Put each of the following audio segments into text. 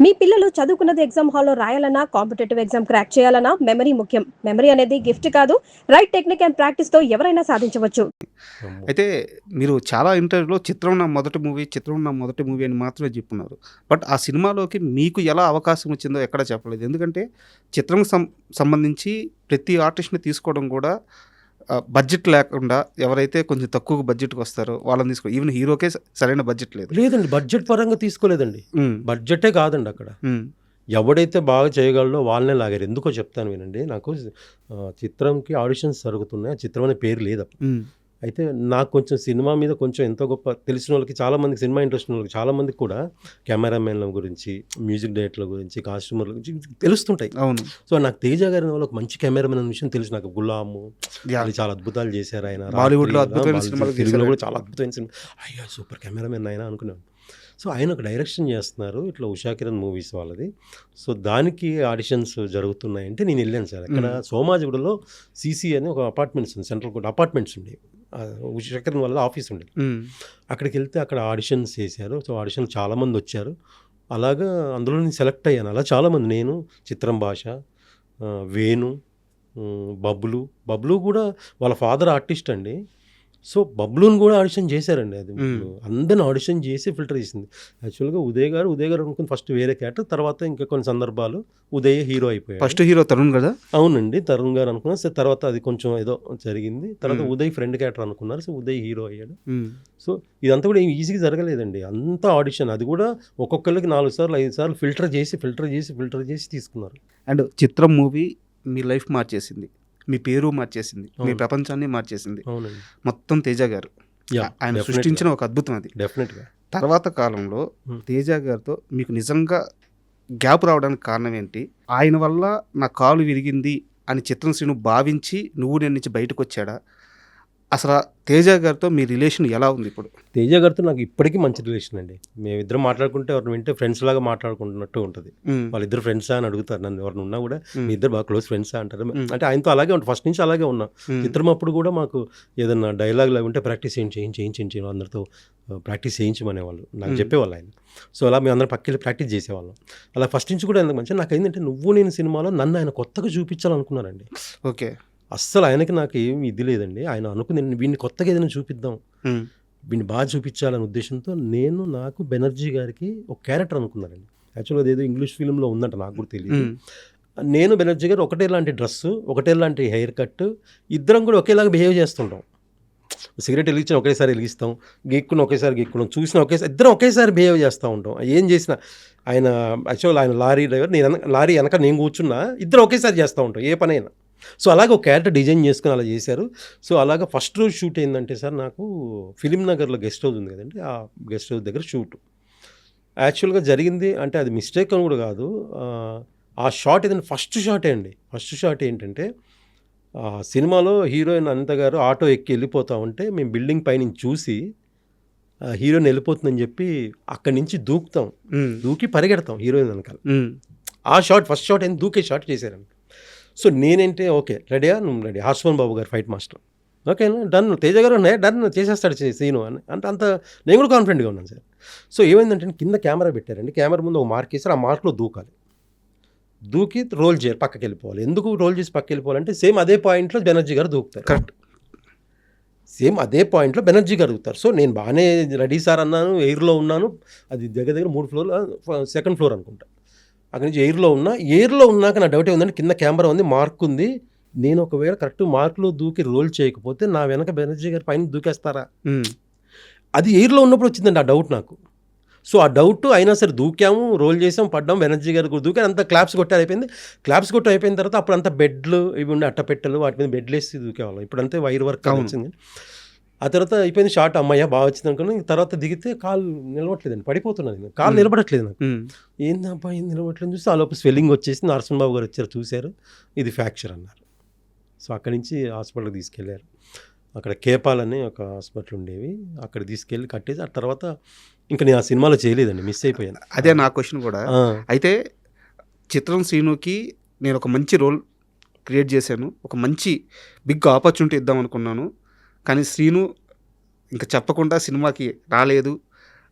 మీ పిల్లలు చదువుకున్నది ఎగ్జామ్ హాల్లో రాయాలన్నా, కాంపిటేటివ్ ఎగ్జామ్ క్రాక్ చేయాలన్నా మెమరీ ముఖ్యం. మెమరీ అనేది గిఫ్ట్ కాదు. రైట్ టెక్నిక్ అండ్ ప్రాక్టీస్‌తో ఎవరైనా సాధించవచ్చు. అమ్మో! అయితే మీరు చాలా ఇంటర్వ్యూలో 'చిత్రం నా మొదటి మూవీ', 'చిత్రం నా మొదటి మూవీ' అని మాత్రమే చెప్పున్నారు. బట్ ఆ సినిమాలోకి మీకు ఎలా అవకాశం వచ్చిందో ఎక్కడ చెప్పలేదు. ఎందుకంటే చిత్రం సంబంధించి ప్రతి ఆర్టిస్ట్‌ని తీసుకోవడం కూడా బడ్జెట్ లేకుండా ఎవరైతే కొంచెం తక్కువ బడ్జెట్‌కి వస్తారో వాళ్ళని ఈవెన్ హీరోకే సరైన బడ్జెట్ లేదు. లేదండి. బడ్జెట్ పరంగా తీసుకోలేదండి. హ్మ్. బడ్జెటే కాదండి అక్కడ. హ్మ్. ఎవడైతే బాగా చేయగలడో వాళ్ళనే లాగారు. ఎందుకో చెప్తాను వినండి. నాకు చిత్రంకి ఆడిషన్స్ జరుగుతున్నాయి. ఆ చిత్రం అనే పేరు లేదప్పుడు. హ్మ్. అయితే నాకు కొంచెం సినిమా మీద కొంచెం ఎంతో గొప్ప తెలిసిన వాళ్ళకి, చాలామందికి సినిమా ఇంట్రెస్ట్ ఉన్న వాళ్ళకి, చాలామందికి కూడా కెమెరామెన్ల గురించి, మ్యూజిక్ డైరెక్టర్ల గురించి, కాస్ట్యూమర్ల గురించి తెలుస్తుంటాయి. అవును. సో నాకు తేజ గారి వల్ల ఒక మంచి కెమెరామెన్ అనే విషయం తెలుసు. నాకు 'గులాము' యాహ్! అది చాలా అద్భుతాలు చేశారు ఆయన. బాలీవుడ్‌లో 'రాత్రి' అద్భుతమైన బాలీవుడ్ సినిమాలు తెలుగులో చేశారు. కూడా చాలా అద్భుతమైన సినిమా. అయ్యో! సూపర్ కెమెరామెన్ ఆయన అనుకున్నాను. సో ఆయన ఒక డైరెక్షన్ చేస్తున్నారు. ఇట్లా 'ఉషా కిరణ్ మూవీస్' వాళ్ళది. సో దానికి ఆడిషన్స్ జరుగుతున్నాయంటే నేను వెళ్ళాను సార్. అక్కడ సోమాజిగూడలో సీసీ అని ఒక అపార్ట్మెంట్స్ ఉంది. సెంట్రల్ కోర్ట్ అపార్ట్మెంట్స్ ఉండేవి. 'ఉషా కిరణ్' వాళ్ళ ఆఫీస్ ఉండేది. హ్మ్. అక్కడికి వెళ్తే అక్కడ ఆడిషన్స్ చేశారు. సో ఆడిషన్‌లు చాలామంది వచ్చారు. అలాగా అందులో నేను సెలెక్ట్ అయ్యాను. అలా చాలామంది, నేను, చిత్రం భాష, వేణు, బబ్లు కూడా వాళ్ళ ఫాదర్ ఆర్టిస్ట్ అండి. సో బబ్లూని కూడా ఆడిషన్ చేశారండి. అది అందరిని ఆడిషన్ చేసి ఫిల్టర్ చేసింది. యాక్చువల్గా ఉదయ్ గారు అనుకుని ఫస్ట్ వేరే క్యారెక్టర్, తర్వాత ఇంకా కొన్ని సందర్భాలు ఉదయ్ హీరో అయిపోయాడు. ఫస్ట్ హీరో తరుణ్ కదా? అవునండి, తరుణ్ గారు అనుకున్నారు. సో తర్వాత అది కొంచెం ఏదో జరిగింది. తర్వాత ఉదయ్ ఫ్రెండ్ క్యారెక్టర్ అనుకున్నారు. సో ఉదయ్ హీరో అయ్యాడు. సో ఇదంతా కూడా ఏం ఈజీగా జరగలేదండి. అంతా ఆడిషన్. అది కూడా ఒక్కొక్కరికి 4 సార్లు 5 సార్లు ఫిల్టర్ చేసి తీసుకున్నారు. అండ్ 'చిత్రం' మూవీ మీ లైఫ్ మార్చేసింది. మీ పేరు మార్చేసింది. మీ ప్రపంచాన్ని మార్చేసింది. అవునండి. మొత్తం తేజ గారు. ఆయన సృష్టించిన ఒక అద్భుతం అది. డెఫినెట్గా. తర్వాత కాలంలో తేజ గారితో మీకు నిజంగా గ్యాప్ రావడానికి కారణం ఏంటి? ఆయన వల్ల నా కాలు విరిగింది అని చిత్రం శ్రీను భావించి నువ్వు నేను నుంచి బయటకు వచ్చాడా? అసలు తేజ గారితో మీ రిలేషన్ ఎలా ఉంది ఇప్పుడు? తేజ గారితో నాకు ఇప్పటికీ మంచి రిలేషన్ అండి. మేమిద్దరం మాట్లాడుకుంటే ఎవరిని వింటే ఫ్రెండ్స్ లాగా మాట్లాడుకుంటున్నట్టు ఉంటుంది. వాళ్ళిద్దరు ఫ్రెండ్సా అని అడుగుతారు నన్ను. ఎవరిని ఉన్నా కూడా మీ ఇద్దరు బాగా క్లోజ్ ఫ్రెండ్సా అంటారు. అంటే ఆయనతో అలాగే ఉంటాం, ఫస్ట్ నుంచి అలాగే ఉన్నాం. చిత్రం అప్పుడు కూడా మాకు ఏదన్నా డైలాగ్ లాగా ఉంటే ప్రాక్టీస్ చేయించి అందరితో ప్రాక్టీస్ చేయించమనేవాళ్ళు. నాకు చెప్పేవాళ్ళు ఆయన. సో అలా మేము అందరం పక్కకి ప్రాక్టీస్ చేసేవాళ్ళం. అలా ఫస్ట్ నుంచి కూడా ఎందుకు మంచిగా నాకు ఏంటంటే నువ్వు నేను సినిమాలో నన్ను ఆయన కొత్తగా చూపించాలనుకున్నారండి. ఓకే. అస్సలు ఆయనకి నాకు ఏమి ఇది లేదండి. ఆయన అనుకుంది వీడిని కొత్తగా ఏదైనా చూపిద్దాం, వీడిని బాగా చూపించాలనే ఉద్దేశంతో నాకు బెనర్జీ గారికి ఒక క్యారెక్టర్ అనుకున్నారండి. యాక్చువల్గా అదేదో ఇంగ్లీష్ ఫిల్మ్లో ఉందంట, నాకు కూడా తెలియదు. నేను బెనర్జీ గారు ఒకటే లాంటి డ్రెస్సు, ఒకటే లాంటి హెయిర్ కట్, ఇద్దరం కూడా ఒకేలాగా బిహేవ్ చేస్తుంటాం. సిగరెట్ వెలిగించిన ఒకేసారి వెలిగిస్తాం, ఒకేసారి గీక్కున్నాం, చూసిన ఒకేసారి, ఇద్దరం ఒకేసారి బిహేవ్ చేస్తూ ఉంటాం. ఏం చేసినా ఆయన యాక్చువల్ ఆయన లారీ డ్రైవర్, లారీ వెనక నేను కూర్చున్నా, ఇద్దరు ఒకేసారి చేస్తూ ఉంటాం ఏ పనైనా. సో అలాగే ఒక క్యారెక్టర్ డిజైన్ చేసుకుని అలా చేశారు. సో అలాగా ఫస్ట్ రోజు షూట్ ఏంటంటే సార్, నాకు ఫిలిం నగర్లో గెస్ట్ హౌస్ ఉంది కదండి, ఆ గెస్ట్ హౌస్ దగ్గర షూట్ యాక్చువల్గా జరిగింది. అంటే అది మిస్టేక్ అని కూడా కాదు. ఆ షాట్ ఏదైనా ఫస్ట్ షాట్ ఏంటంటే, సినిమాలో హీరోయిన్ అనిత గారు ఆటో ఎక్కి వెళ్ళిపోతూ ఉంటే మేము బిల్డింగ్ పైనుంచి చూసి హీరోయిన్ వెళ్ళిపోతుందని చెప్పి అక్కడి నుంచి దూకి పరిగెడతాం హీరోయిన్ వెనకాల. ఆ షాట్ ఫస్ట్ షాట్ ఏంటి, దూకే షాట్ చేశారండి. సో నేనేంటే ఓకే రెడీయా, నువ్వు రెడీ, హార్స్మన్ బాబు గారు ఫైట్ మాస్టర్, ఓకేనా, డన్, తేజ గారు డన్ చేసేస్తాడు సీను అని అంత నేను కూడా కాన్ఫిడెంట్గా ఉన్నాను సార్. సో ఏమైందంటే కింద కెమెరా పెట్టారండి, కెమెరా ముందు ఒక మార్క్ వేసారు, ఆ మార్క్లో దూకి రోల్ చేయాలి, పక్కకి వెళ్ళిపోవాలి. ఎందుకు రోల్ చేసి పక్కకి వెళ్ళిపోవాలంటే సేమ్ అదే పాయింట్లో బెనర్జీ గారు దూకుతారు. కరెక్ట్, సేమ్ అదే పాయింట్లో బెనర్జీ గారు దూకుతారు. సో నేను బాగానే రెడీ సార్ అన్నాను, ఎయిర్లో ఉన్నాను. అది దగ్గర 3 ఫ్లోర్, 2nd ఫ్లోర్ అనుకుంటా. అక్కడి నుంచి ఎయిర్లో ఉన్నాక నా డౌట్ ఏముందంటే, కింద కెమెరా ఉంది, మార్క్ ఉంది, నేను ఒకవేళ కరెక్ట్ మార్క్లో దూకి రోల్ చేయకపోతే నా వెనక బెనర్జీ గారి పైన దూకేస్తారా, అది ఎయిర్లో ఉన్నప్పుడు వచ్చిందండి ఆ డౌట్ నాకు. సో ఆ డౌట్ అయినా సరే దూకాము, రోల్ చేసాం, పడ్డాం, బెనర్జీ గారు కూడా దూకారు, అంతా క్లాప్స్ కొట్టి అయిపోయిన తర్వాత అప్పుడు అంతా బెడ్లు ఇవి ఉండే అట్టపెట్టెలు, వాటి మీద బెడ్లు వేసి దూకేవాళ్ళం. ఇప్పుడు అంతే వైర్ వర్క్ వచ్చింది. ఆ తర్వాత అయిపోయింది షాట్, అమ్మయ్య బాగా వచ్చింది అనుకుని తర్వాత దిగితే కాలు నిలవట్లేదండి, పడిపోతున్నది, కాలు నిలబడట్లేదు నాకు. ఏందబ్బా ఏం నిలబడట్లేదు చూస్తే ఆ లోపు స్వెల్లింగ్ వచ్చేసి నరసింహ బాబు గారు వచ్చారు, చూశారు, ఇది ఫ్రాక్చర్ అన్నారు. సో అక్కడి నుంచి హాస్పిటల్కి తీసుకెళ్ళారు. అక్కడ కేపాలని ఒక హాస్పిటల్ ఉండేవి, అక్కడ తీసుకెళ్ళి కట్టేసి ఆ తర్వాత ఇంకా నేను ఆ సినిమాలో చేయలేదండి, మిస్ అయిపోయాను. అదే నా క్వశ్చన్ కూడా. అయితే చిత్రం శ్రీనుకి నేను ఒక మంచి రోల్ క్రియేట్ చేశాను, ఒక మంచి బిగ్ ఆపర్చునిటీ ఇద్దాం అనుకున్నాను, కానీ శ్రీను ఇంకా చెప్పకుండా సినిమాకి రాలేదు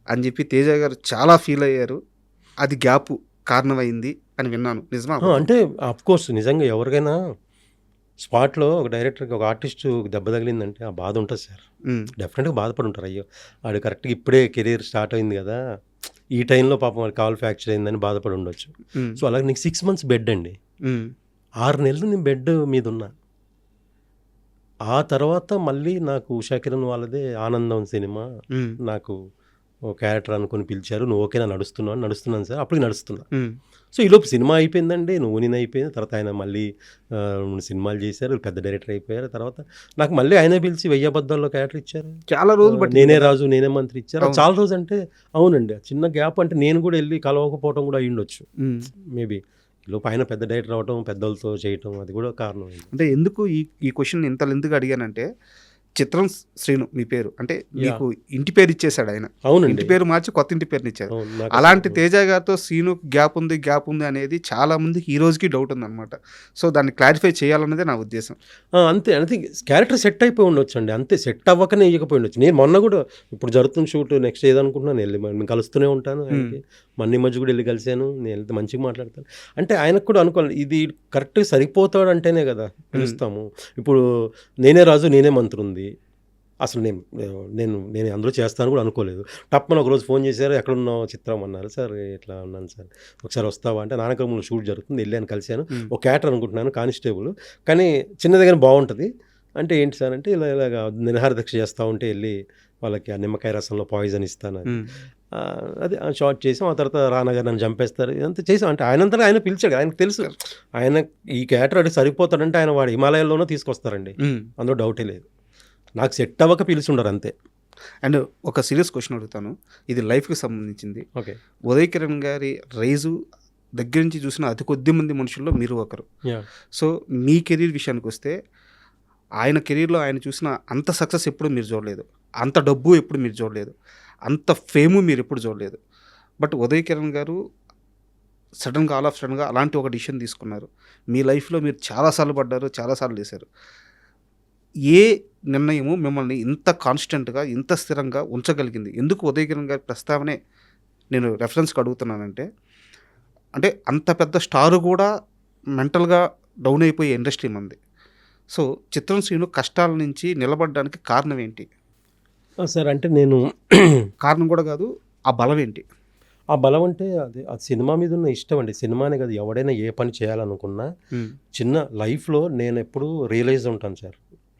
అని చెప్పి తేజ గారు చాలా ఫీల్ అయ్యారు. అది గ్యాప్ కారణమైంది అని విన్నాను. నిజమా? అంటే కోర్స్ నిజంగా ఎవరికైనా స్పాట్లో ఒక డైరెక్టర్కి ఒక ఆర్టిస్ట్ దెబ్బ తగిలిందంటే ఆ బాధ ఉంటుంది సార్. డెఫినెట్గా బాధపడి ఉంటారు. అయ్యో ఆడు కరెక్ట్గా ఇప్పుడే కెరీర్ స్టార్ట్ అయింది కదా, ఈ టైంలో పాపం వాడి కాల్ ఫ్రాక్చర్ అయిందని బాధపడి ఉండొచ్చు. సో అలాగే నీకు 6 months బెడ్ అండి, 6 నెలలు నేను బెడ్ మీద ఉన్నా. ఆ తర్వాత మళ్ళీ నాకు ఉషా కిరణ్ వాళ్ళదే ఆనందం సినిమా నాకు ఓ క్యారెక్టర్ అనుకుని పిలిచారు. నువ్వు ఓకేనా నడుస్తున్నాను సార్. అప్పటికి నడుస్తున్నా. సో ఈలోపు సినిమా అయిపోయిందండి, నువ్వు నేను అయిపోయింది. తర్వాత ఆయన మళ్ళీ 2 సినిమాలు చేశారు, పెద్ద డైరెక్టర్ అయిపోయారు. తర్వాత నాకు మళ్ళీ ఆయనే పిలిచి 1000 అబద్ధాల్లో క్యారెక్టర్ ఇచ్చారు. చాలా రోజులు బట్టి నేనే రాజు నేనే మంత్రి ఇచ్చారు. చాలా రోజు అంటే అవునండి, చిన్న గ్యాప్ అంటే నేను కూడా వెళ్ళి కలవకపోవడం కూడా అయ్యుండొచ్చు మేబీ. ఈలోపు ఆయన పెద్ద డైరెక్టర్ అవ్వటం, పెద్దలతో చేయటం, అది కూడా కారణం. అంటే ఎందుకు ఈ క్వశ్చన్ ఇంత లెంత్గా అడిగానంటే, చిత్రం శ్రీను మీ పేరు అంటే మీకు ఇంటి పేరు ఇచ్చేసాడు ఆయన. అవునండి, ఇంటి పేరు మార్చి కొత్త ఇంటి పేరుని ఇచ్చారు. అలాంటి తేజ గారితో శ్రీను గ్యాప్ ఉంది అనేది చాలా మందికి ఈ రోజుకి డౌట్ ఉంది అనమాట. సో దాన్ని క్లారిఫై చేయాలన్నదే నా ఉద్దేశం. అంతే అంతే, క్యారెక్టర్ సెట్ అయిపోయి ఉండొచ్చు అండి, అంతే. సెట్ అవ్వకనే ఇవ్వకపోయి ఉండొచ్చు. నేను మొన్న కూడా ఇప్పుడు జరుగుతున్న షూట్ నెక్స్ట్ ఏదనుకుంటున్నాను వెళ్ళి నేను కలుస్తూనే ఉంటాను. ఆయనకి మొన్న ఈ మధ్య కూడా వెళ్ళి కలిశాను. నేను వెళ్తే మంచిగా మాట్లాడతాను. అంటే ఆయనకు కూడా అనుకోవాలి, ఇది కరెక్ట్గా సరిపోతాడు అంటేనే కదా పిలుస్తాము. ఇప్పుడు నేనే రాజు నేనే మంత్రి ఉంది, అసలు నేను అందరూ చేస్తాను కూడా అనుకోలేదు. టప్పని ఒకరోజు ఫోన్ చేశారు, ఎక్కడున్నావు చిత్రం అన్నారు. సార్ ఇట్లా ఉన్నాను సార్, ఒకసారి వస్తావా అంటే, నానక్రమంలో షూట్ జరుగుతుంది వెళ్ళాను కలిశాను. ఒక క్యారెక్టర్ అనుకుంటున్నాను కానిస్టేబుల్, కానీ చిన్నదిగానే బాగుంటుంది అంటే. ఏంటి సార్ అంటే ఇలాగ నిరహార దీక్ష చేస్తూ ఉంటే వెళ్ళి వాళ్ళకి ఆ నిమ్మకాయ రసంలో పాయిజన్ ఇస్తాను అది షార్ట్ చేసాం. ఆ తర్వాత రానగారు నన్ను చంపేస్తారు, ఇదంతా చేసాం. అంటే ఆయనంతా ఆయన పిలిచాడు, ఆయనకు తెలుసు ఆయన ఈ క్యారెక్టర్ అడిగి సరిపోతాడంటే ఆయన వాడు హిమాలయాల్లోనూ తీసుకొస్తారండి, అందులో డౌటే లేదు. నాకు సెట్ అవ్వక పిలిచి ఉండరు అంతే. అండ్ ఒక సీరియస్ క్వశ్చన్ అడుగుతాను, ఇది లైఫ్కి సంబంధించింది. ఓకే, ఉదయ్ కిరణ్ గారి రైజు దగ్గర నుంచి చూసిన అతి కొద్ది మంది మనుషుల్లో మీరు ఒకరు. సో మీ కెరీర్ విషయానికి వస్తే, ఆయన కెరీర్లో ఆయన చూసిన అంత సక్సెస్ ఎప్పుడు మీరు చూడలేదు, అంత డబ్బు ఎప్పుడు మీరు చూడలేదు, అంత ఫేము మీరు ఎప్పుడు చూడలేదు. బట్ ఉదయ్ కిరణ్ గారు సడన్గా ఆల్ ఆఫ్ సడన్గా అలాంటి ఒక డిసిషన్ తీసుకున్నారు. మీ లైఫ్లో మీరు చాలాసార్లు పడ్డారు, చాలాసార్లు వేశారు. ఏ నిర్ణయము మిమ్మల్ని ఇంత కాన్స్టెంట్గా ఇంత స్థిరంగా ఉంచగలిగింది? ఎందుకు ఉదయ్ కిరణ్ గారి ప్రస్తావనే నేను రెఫరెన్స్కి అడుగుతున్నానంటే, అంటే అంత పెద్ద స్టారు కూడా మెంటల్గా డౌన్ అయిపోయే ఇండస్ట్రీ మంది. సో చిత్రం శ్రీను కష్టాల నుంచి నిలబడడానికి కారణం ఏంటి? సార్ అంటే నేను కారణం కూడా కాదు, ఆ బలం ఏంటి? ఆ బలం అంటే అది ఆ సినిమా మీద ఉన్న ఇష్టం అండి. సినిమానే కాదు, ఎవడైనా ఏ పని చేయాలనుకున్నా చిన్న లైఫ్లో నేను ఎప్పుడు రియలైజ్ ఉంటాను సార్,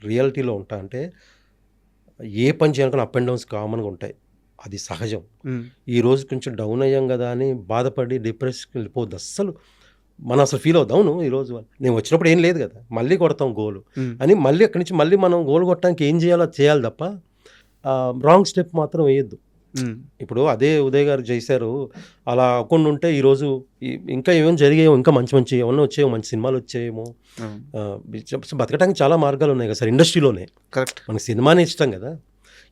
రియాలిటీలో ఉంటా. అంటే ఏ పని చేయాలనుకున్న అప్ అండ్ డౌన్స్ కామన్గా ఉంటాయి, అది సహజం. ఈ రోజు కొంచెం డౌన్ అయ్యాం కదా అని బాధపడి డిప్రెషన్కి వెళ్ళిపోద్దు అస్సలు. మనం అసలు ఫీల్ అవుతాం, అవును ఈరోజు నేను వచ్చినప్పుడు ఏం లేదు కదా, మళ్ళీ కొడతాం గోలు అని, మళ్ళీ అక్కడి నుంచి మళ్ళీ మనం గోల్ కొట్టడానికి ఏం చేయాలో చేయాలి తప్ప రాంగ్ స్టెప్ మాత్రం వేయద్దు. ఇప్పుడు అదే ఉదయ్ గారు చేశారు, అలా అవ్వకుండా ఉంటే ఈరోజు ఇంకా ఏమేమి జరిగాయో, ఇంకా మంచి ఏమన్నా వచ్చాయో, మంచి సినిమాలు వచ్చాయేమో. బతకడానికి చాలా మార్గాలు ఉన్నాయి కదా సార్ ఇండస్ట్రీలోనే. కరెక్ట్, మనకి సినిమానే ఇష్టం కదా.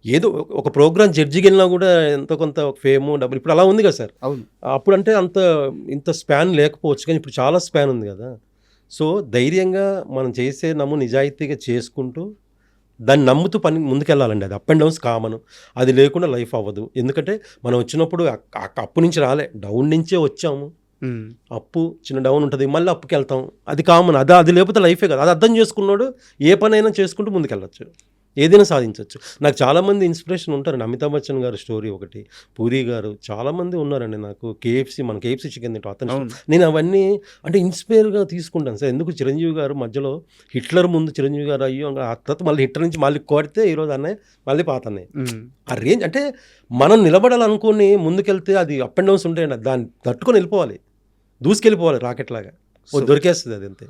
ఏదో ఒక ప్రోగ్రామ్ జడ్జికి వెళ్ళినా కూడా ఎంతో కొంత ఫేము డబ్బులు ఇప్పుడు అలా ఉంది కదా సార్. అవును, అప్పుడు అంటే ఇంత స్పాన్ లేకపోవచ్చు, కానీ ఇప్పుడు చాలా స్పాన్ ఉంది కదా. సో ధైర్యంగా మనం చేసే నిజాయితీగా చేసుకుంటూ దాన్ని నమ్ముతూ పని ముందుకెళ్ళాలండి. అది అప్ అండ్ డౌన్స్ కామన్, అది లేకుండా లైఫ్ అవ్వదు. ఎందుకంటే మనం వచ్చినప్పుడు అప్పు నుంచి రాలే, డౌన్ నుంచే వచ్చాము. అప్పు చిన్న డౌన్ ఉంటుంది, మళ్ళీ అప్పుకి వెళ్తాం, అది కామన్. అది లేకపోతే లైఫే కదా. అది అర్థం చేసుకున్నాడు ఏ పనైనా చేసుకుంటూ ముందుకెళ్ళచ్చు, ఏదైనా సాధించవచ్చు. నాకు చాలామంది ఇన్స్పిరేషన్ ఉంటారండి. అమితాబ్ బచ్చన్ గారు స్టోరీ ఒకటి, పూరి గారు, చాలామంది ఉన్నారండి. నాకు మన కేఎఫ్సీ చికెన్ తింటాం అతను, నేను అవన్నీ అంటే ఇన్స్పైర్గా తీసుకుంటాను సార్. ఎందుకు చిరంజీవి గారు మధ్యలో హిట్లర్ ముందు చిరంజీవి గారు అయ్యో ఆ తర్వాత మళ్ళీ హిట్లర్ నుంచి మళ్ళీ కొడితే ఈరోజు అన్నయ్య మళ్ళీ పాత అన్నయ్య. ఆ రేంజ్ అంటే మనం నిలబడాలనుకుని ముందుకెళ్తే అది అప్ అండ్ డౌన్స్ ఉంటాయండి, దాన్ని తట్టుకొని వెళ్ళిపోవాలి, దూసుకెళ్ళిపోవాలి రాకెట్ లాగా, దొరికేస్తుంది అది అంతే.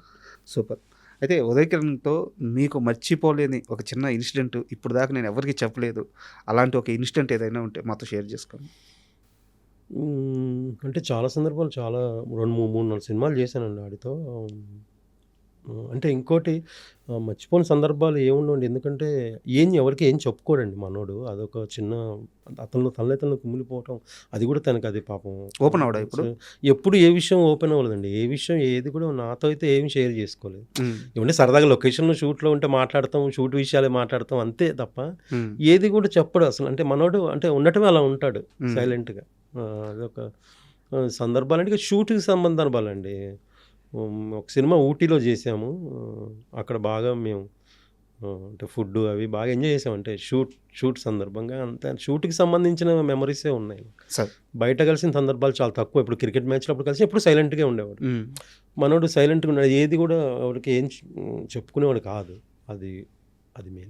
సూపర్. అయితే ఉదయ్ కిరణ్తో మీకు మర్చిపోలేని ఒక చిన్న ఇన్సిడెంట్ ఇప్పుడు దాకా నేను ఎవరికి చెప్పలేదు, అలాంటి ఒక ఇన్సిడెంట్ ఏదైనా ఉంటే మాతో షేర్ చేసుకోండి. అంటే చాలా సందర్భాలు, చాలా 2-3-4 సినిమాలు చేశానండి ఆడితో. అంటే ఇంకోటి మర్చిపోని సందర్భాలు ఏముండవండి, ఎందుకంటే ఎవరికి ఏం చెప్పుకోడండి మనోడు. అదొక చిన్న తనలో కుమిలిపోవటం, అది కూడా తనకు అది పాపం ఓపెన్ అవడా ఎప్పుడు ఏ విషయం ఓపెన్ అవ్వలేదండి. ఏ విషయం ఏది కూడా నాతో అయితే ఏమి షేర్ చేసుకోలేదు. ఏమంటే సరదాగా లొకేషన్లో షూట్లో ఉంటే మాట్లాడతాం, షూట్ విషయాలే మాట్లాడతాం అంతే తప్ప ఏది కూడా చెప్పడు అసలు. అంటే మనోడు అంటే ఉండటమే అలా ఉంటాడు సైలెంట్గా. అదొక సందర్భాలంటే ఇక షూట్‌కి సందర్భాలండి. ఒక సినిమా ఊటీలో చేసాము. అక్కడ బాగా మేము అంటే ఫుడ్డు అవి బాగా ఎంజాయ్ చేసాం. అంటే షూట్ సందర్భంగా అంతే షూట్‌కి సంబంధించిన మెమరీసే ఉన్నాయి. సరే. బయట కలిసిన సందర్భాలు చాలా తక్కువ. ఇప్పుడు క్రికెట్ మ్యాచ్‌లో అప్పుడు కలిసి ఎప్పుడు సైలెంట్‌గా ఉండేవాడు. మనోడు సైలెంట్‌గా ఉన్నాడు. ఏది కూడా వాడికి ఏం చెప్పుకునేవాడు కాదు. అది మెయిన్.